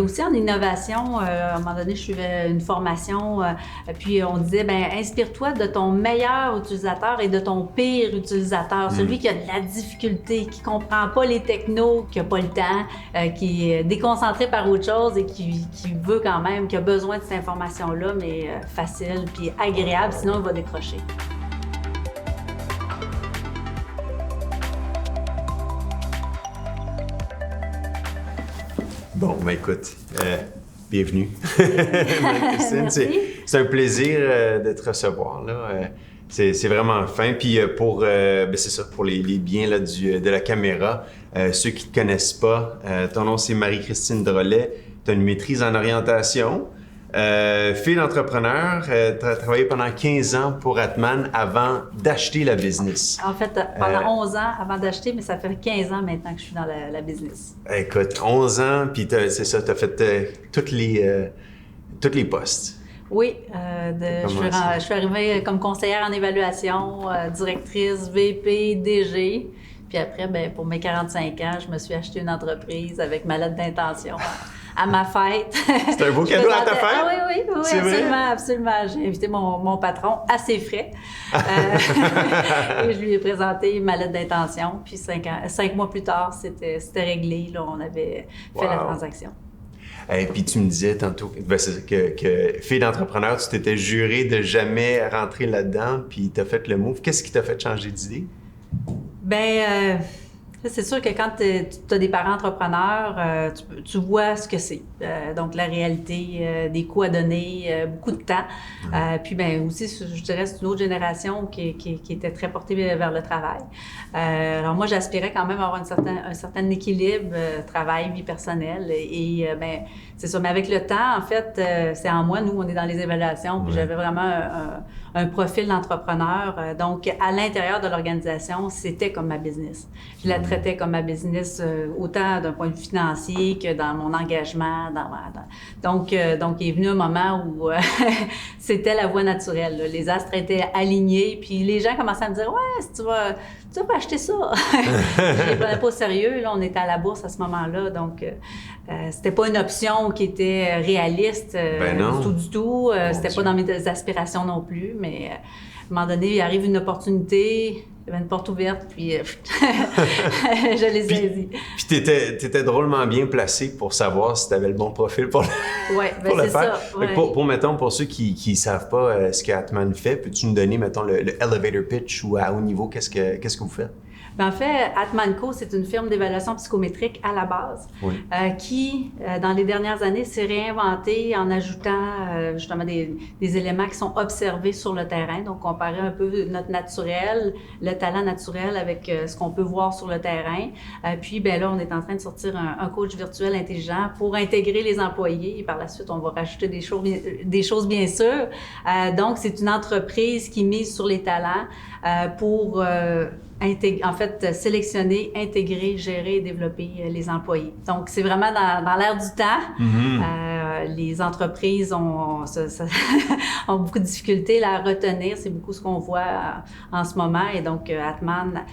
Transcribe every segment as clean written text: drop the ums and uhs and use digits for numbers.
aussi en innovation, à un moment donné, je suivais une formation, puis on disait, inspire-toi de ton meilleur utilisateur et de ton pire utilisateur, celui qui a de la difficulté, qui comprend pas les technos, qui a pas le temps, qui est déconcentré par autre chose et qui veut quand même, qui a besoin de cette information-là, mais facile puis agréable, sinon il va décrocher. Bon, écoute, bienvenue. Christine, c'est un plaisir de te recevoir, là. C'est vraiment fin. Puis c'est ça, pour les biens là, de la caméra, ceux qui ne te connaissent pas, ton nom c'est Marie-Christine Drolet, tu as une maîtrise en orientation. Fille d'entrepreneur, tu as travaillé pendant 15 ans pour Atman avant d'acheter la business. En fait, pendant 11 ans avant d'acheter, mais ça fait 15 ans maintenant que je suis dans la business. Écoute, 11 ans, puis c'est ça, tu as fait tous les postes. Oui, je suis arrivée comme conseillère en évaluation, directrice, VP, DG. Puis après, pour mes 45 ans, je me suis acheté une entreprise avec ma lettre d'intention. À ma fête. C'était un beau cadeau à ta fête? Ah, oui, absolument. J'ai invité mon patron à ses frais. Et je lui ai présenté ma lettre d'intention. Puis 5 mois plus tard, c'était réglé. Là, on avait fait la transaction. Et puis tu me disais tantôt que fille d'entrepreneur, tu t'étais juré de jamais rentrer là-dedans, puis tu as fait le move. Qu'est-ce qui t'a fait changer d'idée? C'est sûr que quand tu as des parents entrepreneurs, tu vois ce que c'est. Donc, la réalité, des coûts à donner, beaucoup de temps. Puis, aussi, je dirais, c'est une autre génération qui était très portée vers le travail. Alors, moi, j'aspirais quand même à avoir un certain équilibre, travail, vie personnelle. Et c'est ça. Mais avec le temps, en fait, c'est en moi, nous, on est dans les évaluations. Puis, j'avais vraiment un profil d'entrepreneur. Donc, à l'intérieur de l'organisation, c'était comme ma business. Je la traitais comme ma business, autant d'un point de vue financier que dans mon engagement. Donc, il est venu un moment où c'était la voie naturelle. Là. Les astres étaient alignés, puis les gens commençaient à me dire « Ouais, si tu vas pas acheter ça! » Je les prenais pas au sérieux. Là, on était à la bourse à ce moment-là, donc c'était pas une option qui était réaliste du tout. C'était pas dans mes aspirations non plus, mais à un moment donné, il arrive une opportunité, il y avait une porte ouverte, puis je l'ai saisie. Puis t'étais drôlement bien placé pour savoir si tu avais le bon profil pour le faire. Ça. Ouais. Pour ceux qui ne savent pas ce que Atman fait, peux-tu nous donner, mettons, le elevator pitch ou à haut niveau, qu'est-ce que vous faites? En fait, Atmanco, c'est une firme d'évaluation psychométrique à la base qui, dans les dernières années, s'est réinventée en ajoutant justement des éléments qui sont observés sur le terrain. Donc, comparer un peu notre naturel, le talent naturel avec ce qu'on peut voir sur le terrain. Puis, là, on est en train de sortir un coach virtuel intelligent pour intégrer les employés. Et par la suite, on va rajouter des choses bien sûr. Donc, c'est une entreprise qui mise sur les talents pour... sélectionner, intégrer, gérer et développer les employés. Donc, c'est vraiment dans l'air du temps. Les entreprises ont beaucoup de difficultés à retenir. C'est beaucoup ce qu'on voit en ce moment. Et donc, Atman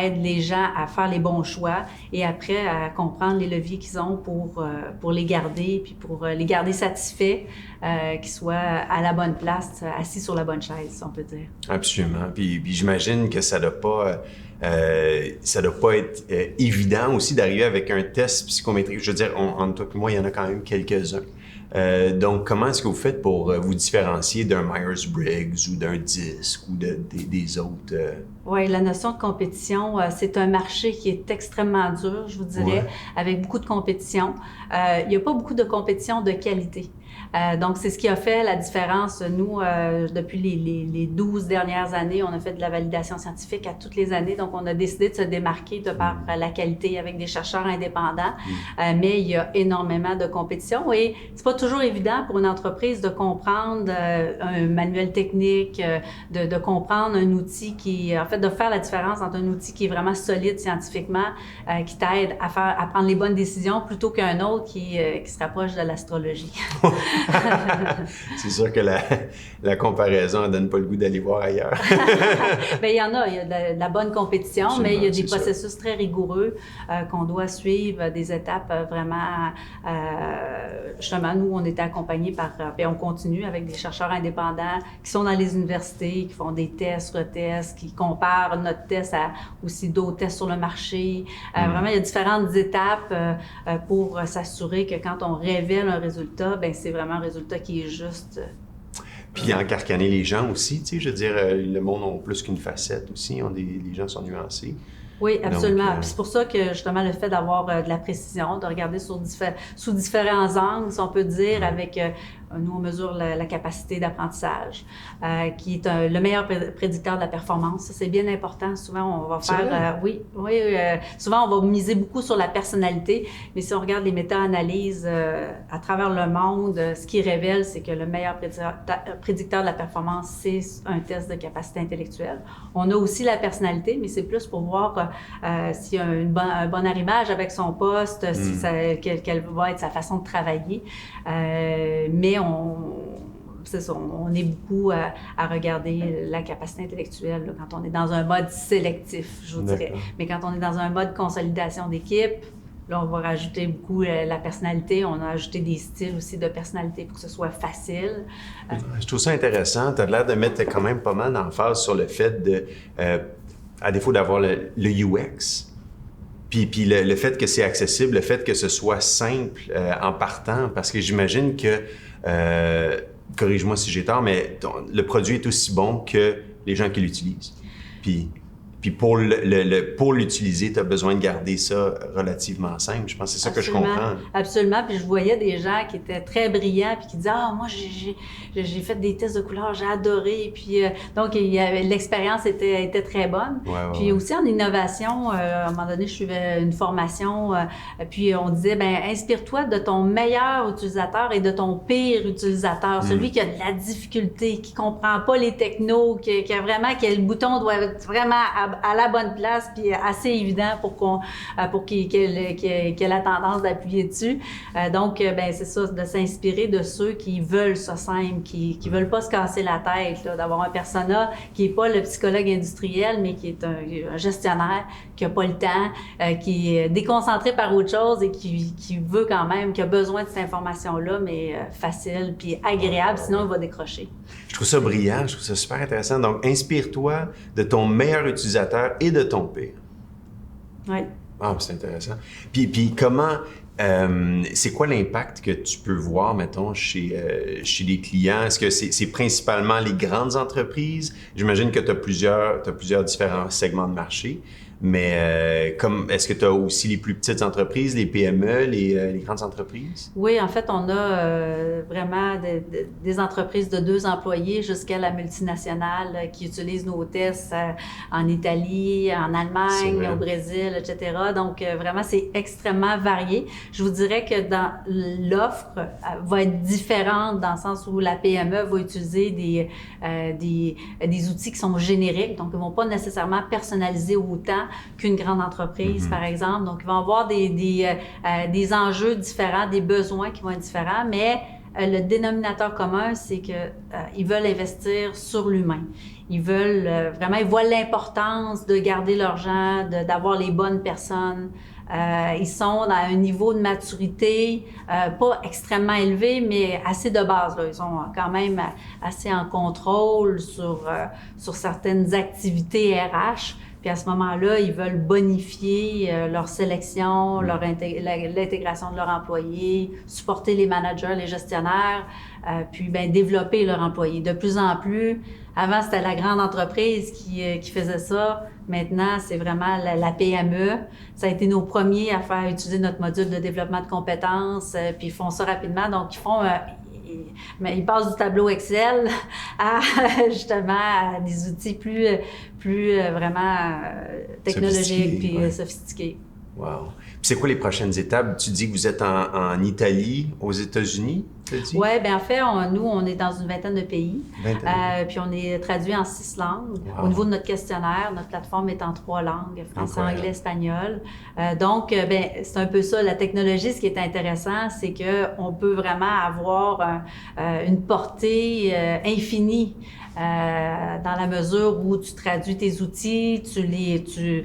aide les gens à faire les bons choix et après à comprendre les leviers qu'ils ont pour les garder, puis pour les garder satisfaits, qu'ils soient à la bonne place, assis sur la bonne chaise, si on peut dire. Absolument. Puis j'imagine que ça doit pas être évident aussi d'arriver avec un test psychométrique. Je veux dire, entre toi et moi, il y en a quand même quelques-uns. Donc, comment est-ce que vous faites pour vous différencier d'un Myers-Briggs ou d'un DISC ou des autres? Oui, la notion de compétition, c'est un marché qui est extrêmement dur, je vous dirais, avec beaucoup de compétition. Il n'y a pas beaucoup de compétition de qualité. Donc, c'est ce qui a fait la différence. Nous, depuis les 12 dernières années, on a fait de la validation scientifique à toutes les années. Donc, on a décidé de se démarquer de par la qualité avec des chercheurs indépendants. Mais il y a énormément de compétition et c'est pas toujours évident pour une entreprise de comprendre un manuel technique, de comprendre un outil qui, en fait, de faire la différence entre un outil qui est vraiment solide scientifiquement, qui t'aide à prendre les bonnes décisions plutôt qu'un autre qui se rapproche de l'astrologie. C'est sûr que la comparaison ne donne pas le goût d'aller voir ailleurs. Bien, il y a de la bonne compétition, absolument, mais il y a des processus très rigoureux qu'on doit suivre, des étapes vraiment justement, nous, on était accompagnés et on continue avec des chercheurs indépendants qui sont dans les universités, qui font des tests, retests, qui comparent notre test à aussi d'autres tests sur le marché. Vraiment, il y a différentes étapes pour s'assurer que quand on révèle un résultat, ben c'est vraiment un résultat qui est juste. Puis encarcaner les gens aussi, tu sais, je veux dire, le monde n'a plus qu'une facette aussi, les gens sont nuancés. Oui, absolument. Donc, Puis c'est pour ça que, justement, le fait d'avoir de la précision, de regarder sous différents angles, si on peut dire, avec, nous, on mesure la capacité d'apprentissage, qui est le meilleur prédicteur de la performance. Ça, c'est bien important. Souvent, on va faire... souvent, on va miser beaucoup sur la personnalité, mais si on regarde les méta-analyses à travers le monde, ce qui révèle, c'est que le meilleur prédicteur de la performance, c'est un test de capacité intellectuelle. On a aussi la personnalité, mais c'est plus pour voir s'il y a un bon arrimage avec son poste, si quelle va être sa façon de travailler. Mais c'est ça, on est beaucoup à regarder la capacité intellectuelle là, quand on est dans un mode sélectif, je vous dirais. Mais quand on est dans un mode consolidation d'équipe, là, on va rajouter beaucoup la personnalité. On a ajouté des styles aussi de personnalité pour que ce soit facile. Je trouve ça intéressant. Tu as l'air de mettre quand même pas mal d'emphase sur le fait de, à défaut d'avoir le UX, puis le fait que c'est accessible, le fait que ce soit simple en partant, parce que j'imagine que, corrige-moi si j'ai tort, mais le produit est aussi bon que les gens qui l'utilisent. Puis pour l'utiliser, tu as besoin de garder ça relativement simple. Je pense que c'est ça que je comprends. Absolument. Puis je voyais des gens qui étaient très brillants puis qui disaient « Ah, moi, j'ai fait des tests de couleurs, j'ai adoré. » Puis donc, l'expérience était très bonne. Puis aussi en innovation, à un moment donné, je suivais une formation, puis on disait « Ben, inspire-toi de ton meilleur utilisateur et de ton pire utilisateur, celui qui a de la difficulté, qui comprend pas les technos, qui a vraiment, que le bouton doit être vraiment à la bonne place, puis assez évident pour qu'il ait la tendance d'appuyer dessus. Donc, ben c'est ça, de s'inspirer de ceux qui veulent ça simple, qui veulent pas se casser la tête, là, d'avoir un persona qui est pas le psychologue industriel, mais qui est un gestionnaire, qui a pas le temps, qui est déconcentré par autre chose et qui veut quand même, qui a besoin de cette information-là, mais facile, puis agréable, sinon il va décrocher. Je trouve ça brillant, je trouve ça super intéressant. Donc, inspire-toi de ton meilleur utilisateur et de ton pire. Oui. Ah, c'est intéressant. Puis comment, c'est quoi l'impact que tu peux voir, mettons, chez les clients? Est-ce que c'est principalement les grandes entreprises? J'imagine que tu as plusieurs différents segments de marché. Mais est-ce que tu as aussi les plus petites entreprises, les PME, les grandes entreprises? Oui, en fait, on a vraiment des entreprises de 2 employés jusqu'à la multinationale qui utilisent nos tests en Italie, en Allemagne, au Brésil, etc. Donc, vraiment, c'est extrêmement varié. Je vous dirais que l'offre va être différente dans le sens où la PME va utiliser des outils qui sont génériques, donc ils ne vont pas nécessairement personnaliser autant qu'une grande entreprise, par exemple. Donc, ils vont avoir des enjeux différents, des besoins qui vont être différents, mais le dénominateur commun, c'est qu'ils veulent investir sur l'humain. Ils veulent vraiment, ils voient l'importance de garder leurs gens, d'avoir les bonnes personnes. Ils sont à un niveau de maturité pas extrêmement élevé, mais assez de base, là. Ils sont quand même assez en contrôle sur certaines activités RH. Puis à ce moment-là, ils veulent bonifier leur sélection, l'intégration de leurs employés, supporter les managers, les gestionnaires, puis développer leurs employés. De plus en plus, avant, c'était la grande entreprise qui faisait ça. Maintenant, c'est vraiment la PME. Ça a été nos premiers à faire utiliser notre module de développement de compétences, puis ils font ça rapidement. Donc, mais ils passent du tableau Excel à justement à des outils plus vraiment technologiques puis sophistiqués. Wow. Puis c'est quoi les prochaines étapes? Tu dis que vous êtes en Italie, aux États-Unis, tu dis? Oui, bien en fait, nous, on est dans une vingtaine de pays. Puis on est traduit en 6 langues. Wow. Au niveau de notre questionnaire, notre plateforme est en 3 langues, français, anglais, espagnol. Donc, c'est un peu ça. La technologie, ce qui est intéressant, c'est qu'on peut vraiment avoir une portée infinie. Dans la mesure où tu traduis tes outils, tu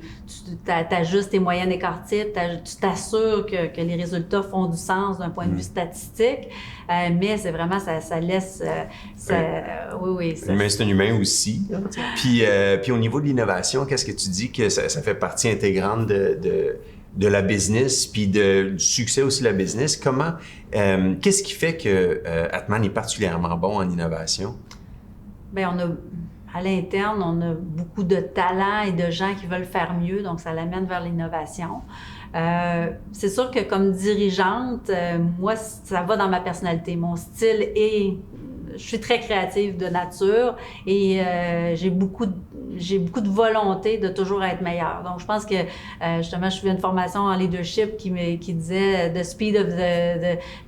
ajustes tes moyennes écart types, tu t'assures que les résultats font du sens d'un point de vue statistique, mais c'est vraiment, ça laisse... oui, ça... L'humain, c'est un humain aussi. Puis au niveau de l'innovation, qu'est-ce que tu dis que ça fait partie intégrante de la business, puis du succès aussi de la business? Qu'est-ce qui fait que Atman est particulièrement bon en innovation? Bien, à l'interne, on a beaucoup de talents et de gens qui veulent faire mieux, donc ça l'amène vers l'innovation. C'est sûr que comme dirigeante, moi, ça va dans ma personnalité. Mon style est... Je suis très créative de nature et j'ai beaucoup de volonté de toujours être meilleure. Donc, je pense que, justement, je fais une formation en leadership qui disait « The speed of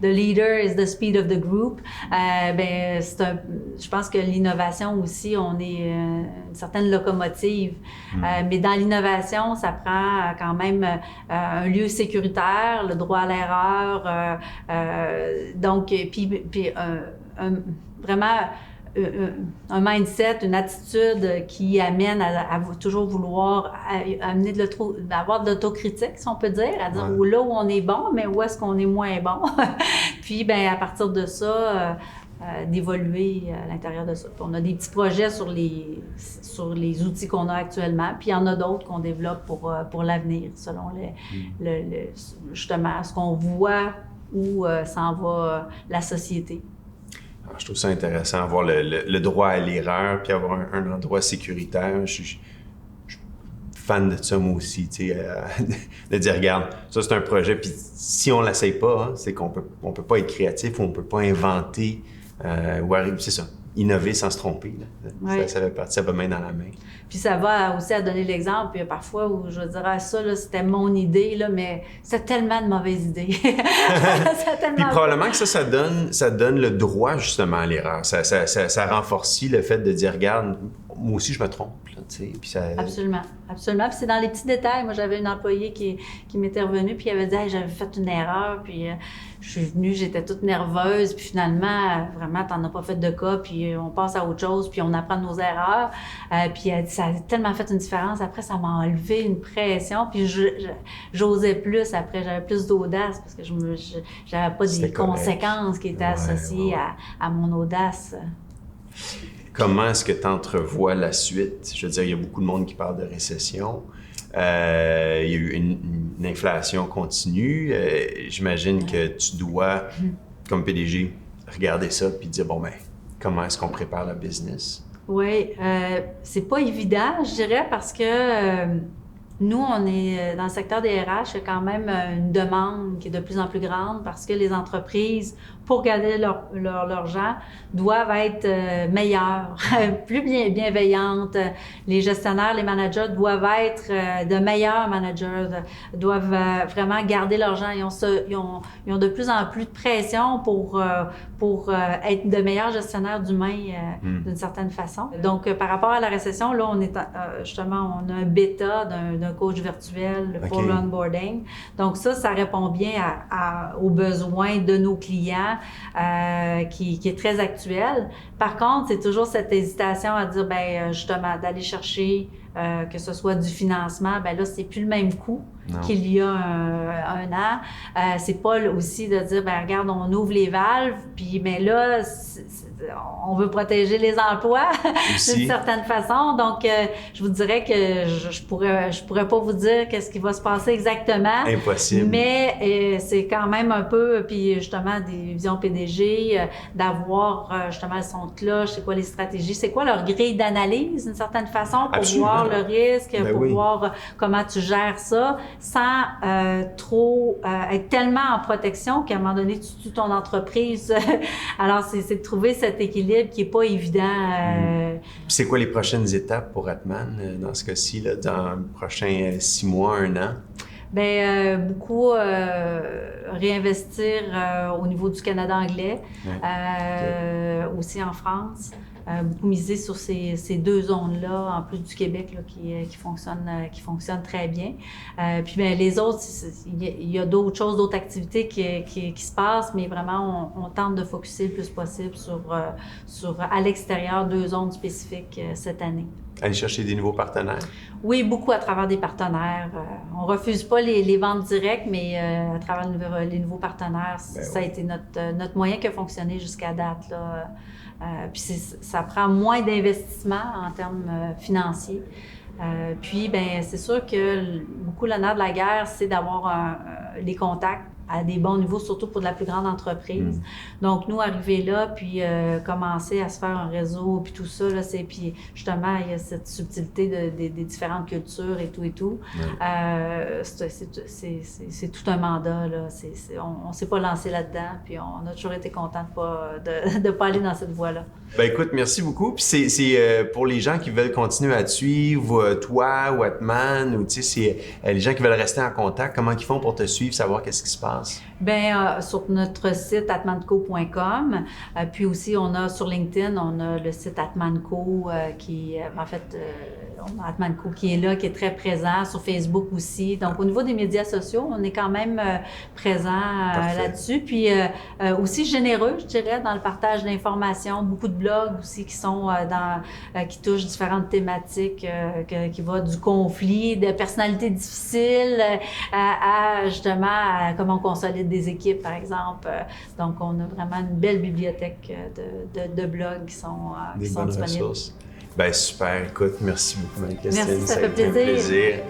the leader is the speed of the group ». Je pense que l'innovation aussi, on est une certaine locomotive. Mais dans l'innovation, ça prend quand même un lieu sécuritaire, le droit à l'erreur. Donc, puis vraiment un mindset, une attitude qui amène à toujours vouloir amener d'avoir de l'autocritique, si on peut dire, à dire là où on est bon, mais où est-ce qu'on est moins bon. Puis, à partir de ça, d'évoluer à l'intérieur de ça. Puis on a des petits projets sur les outils qu'on a actuellement, puis il y en a d'autres qu'on développe pour l'avenir, selon justement ce qu'on voit où s'en va la société. Je trouve ça intéressant, avoir le droit à l'erreur, puis avoir un endroit sécuritaire. Je suis fan de ça, moi aussi, de dire, regarde, ça c'est un projet, puis si on ne l'essaye pas, c'est qu'on peut pas être créatif, ou on peut pas inventer, ou arriver, c'est ça, innover sans se tromper. Là. Ça fait partie, ça va main dans la main. Puis ça va aussi à donner l'exemple. Puis parfois où je dirais ça, là, c'était mon idée, là, mais c'est tellement de mauvaises idées. Puis probablement que ça donne le droit justement à l'erreur. Ça renforce le fait de dire, regarde, moi aussi je me trompe. Là, puis ça... Absolument. Puis c'est dans les petits détails. Moi, j'avais une employée qui m'était revenue, puis elle avait dit hey, j'avais fait une erreur, puis je suis venue, j'étais toute nerveuse, puis finalement, vraiment, t'en as pas fait de cas, puis on passe à autre chose, puis on apprend de nos erreurs. Puis elle dit ça a tellement fait une différence. Après, ça m'a enlevé une pression, puis j'osais plus après, j'avais plus d'audace, parce que j'avais pas des conséquences qui étaient associées à mon audace. Comment est-ce que tu entrevois la suite? Je veux dire, il y a beaucoup de monde qui parle de récession. Il y a eu une inflation continue. J'imagine que tu dois, comme PDG, regarder ça puis dire, comment est-ce qu'on prépare la business? Oui, c'est pas évident, je dirais, parce que nous, on est dans le secteur des RH, il y a quand même une demande qui est de plus en plus grande parce que les entreprises, pour garder leurs gens, doivent être meilleures, plus bienveillantes. Les gestionnaires, les managers doivent être de meilleurs managers, doivent vraiment garder leurs gens. Ils ont de plus en plus de pression pour être de meilleurs gestionnaires d'humains d'une certaine façon. Donc, par rapport à la récession, là, on est justement, on a un bêta d'un coach virtuel pour l'onboarding. Donc, ça répond bien aux besoins de nos clients. Qui est très actuelle. Par contre, c'est toujours cette hésitation à dire, justement, d'aller chercher que ce soit du financement, là, c'est plus le même coût qu'il y a un an. C'est pas aussi de dire, regarde, on ouvre les valves, puis là, on veut protéger les emplois d'une certaine façon. Donc, je vous dirais que je pourrais pas vous dire qu'est-ce qui va se passer exactement. Impossible. Mais c'est quand même un peu, puis justement, des visions PDG, d'avoir justement le son de cloche, c'est quoi les stratégies, c'est quoi leur grille d'analyse d'une certaine façon pour voir le risque, pour voir comment tu gères ça sans trop être tellement en protection qu'à un moment donné, tu tues ton entreprise. Alors, c'est de trouver cet équilibre qui n'est pas évident. C'est quoi les prochaines étapes pour Atman dans ce cas-ci, là, dans les prochains 6 mois, 1 an? Beaucoup réinvestir au niveau du Canada anglais, aussi en France. Beaucoup miser sur ces 2 zones-là, en plus du Québec, là, qui fonctionnent très bien. Puis les autres, il y a d'autres choses, d'autres activités qui se passent, mais vraiment, on tente de focusser le plus possible sur à l'extérieur 2 zones spécifiques cette année. aller chercher des nouveaux partenaires? Oui, beaucoup à travers des partenaires. On refuse pas les ventes directes, mais à travers les nouveaux partenaires, ça a été notre moyen qui a fonctionné jusqu'à date, là. Puis ça prend moins d'investissement en termes financiers. Puis, ben c'est sûr que beaucoup le nerf de la guerre, c'est d'avoir les contacts à des bons niveaux, surtout pour de la plus grande entreprise. Donc, nous, arriver là, puis commencer à se faire un réseau, puis tout ça, là, puis justement, il y a cette subtilité des différentes cultures et tout. C'est tout un mandat, là. On s'est pas lancé là-dedans, puis on a toujours été content de pas aller dans cette voie-là. Ben écoute, merci beaucoup. Puis c'est pour les gens qui veulent continuer à te suivre, toi ou Atman, ou tu sais, c'est les gens qui veulent rester en contact, comment ils font pour te suivre, savoir qu'est-ce qui se passe? Bien, sur notre site atmanco.com, puis aussi on a sur LinkedIn, on a le site Atmanco en fait, on a Atmanco qui est là, qui est très présent, sur Facebook aussi. Donc au niveau des médias sociaux, on est quand même présent là-dessus. Puis aussi généreux, je dirais, dans le partage d'informations, beaucoup de blogs aussi qui sont qui touchent différentes thématiques, qui va du conflit, de personnalités difficiles à justement à comment on consolide des équipes, par exemple. Donc, on a vraiment une belle bibliothèque de blogs qui sont disponibles. Ressources. Ben super, écoute, merci beaucoup, Marie-Christine. Merci, ça fait a été un plaisir. plaisir.